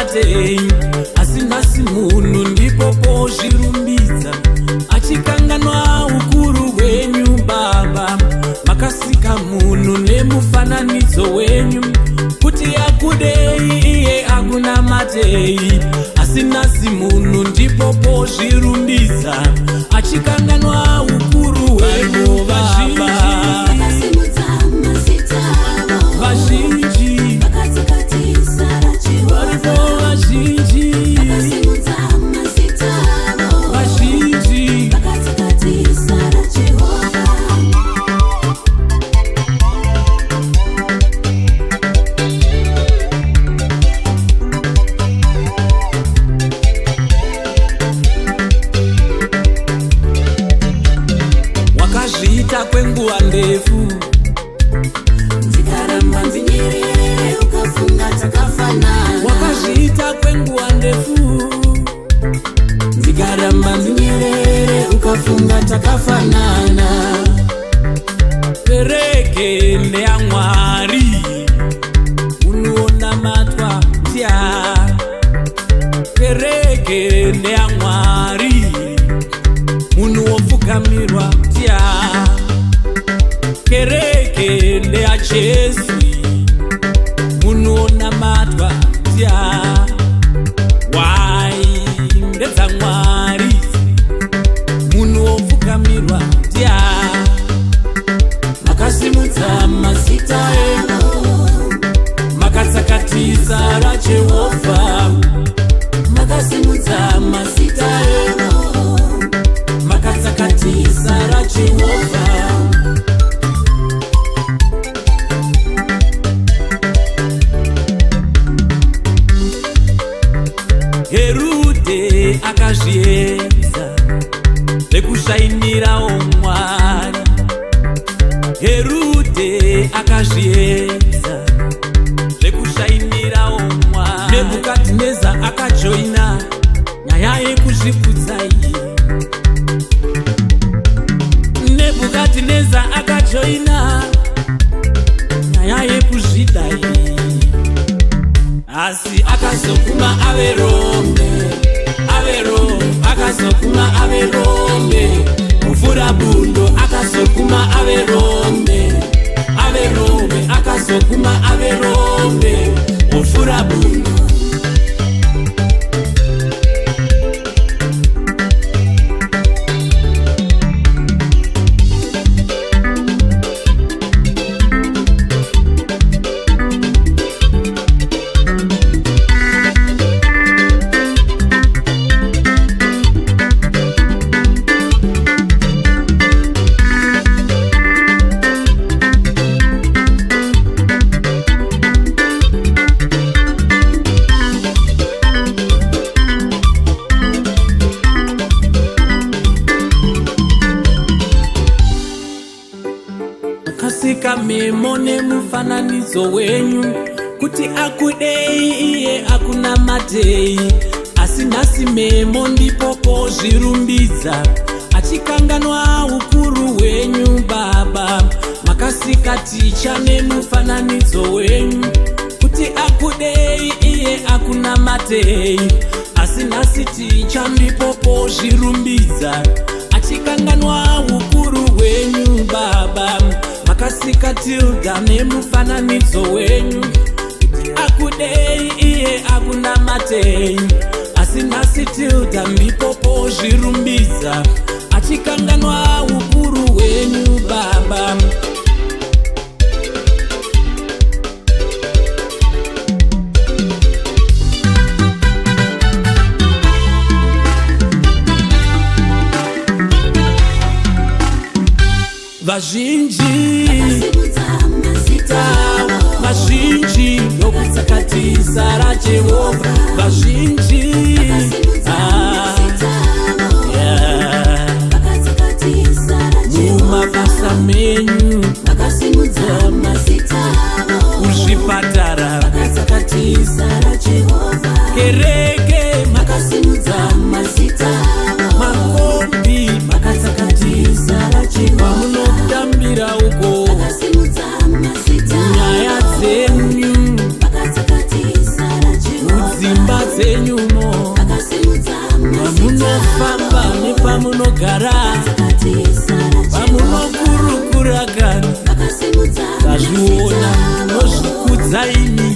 matei, asi nhasi munhu ndipo pozvirumbidza. Achikanganwa ukuru hwenyu Baba, makasika munhu nemufananidzo wenyu, kuti akudei iye akuna matei, asi nhasi munhu ndipo pozvirumbidza. Achikanganwa ukuru hwenyu Baba, vazhinji varipo, vazhinji wakazviita kwenguva ndefu, ndikaramba ndinyerere ukafunga takafanana. wakazviita kwenguva ndefu, ndikaramba ndinyerere ukafunga takafanana. kereke ndeyaMwari, unonamatwa ndya. Kereke ndeyaMwari, munhu wopfugamirwa ndya. Kereke ndeyaJesu, munhu wonamatwa ndya. Wai ndedzaMwari, munhu wopfugamirwa ndya. Makasimudza mazita eno, makatsakatisa raJehovha, makasimudza mazita eno, makatsakatisa raJehovha. Herode akazviedza vekushainirawo Mwari. Herode akazviedza vekushainirawo Mwari. Nebhukadhineza akajoina nyaya yekuzvikudza iyi. Nebhukadhineza akajoina nyaya yekuzvida iyi. Asi akazokuma ave Rome, ave Rome, akazokuma ave Rome. Mvura bundo akazokuma ave Rome, ave Rome, akazokuma ave Rome. Mvura bundo. Kasika memo nemufananidzo wenyu, kuti akudei iye akuna matei, asi nhasi memo ndipo pozvirumbidza. Achikanganwa ukuru hwenyu Baba, makasika ticha nemufananidzo wenyu, kuti akudei iye akuna matei, asi nhasi ticha ndipo pozvirumbidza. Achikanganwa ukuru hwenyu Baba, makasika tilda nemufananidzo wenyu, kuti akudei iye akuna matei, asi nhasi tilda ndipo pozvirumbidza. Achikanganwa ukuru hwenyu Baba. Vazhinji vazhinji nokutsakatisa raJehovha, vazhinji mumabasa menyu, kuzvipatara, kereke makasimudza mazita, makombi makatsakatisa pamunotambira uko, nyaya dzenyu, dzimba dzenyumo, pamunofamba nepamunogara, pamunokurukura kana, kazviona nozvikudza imi.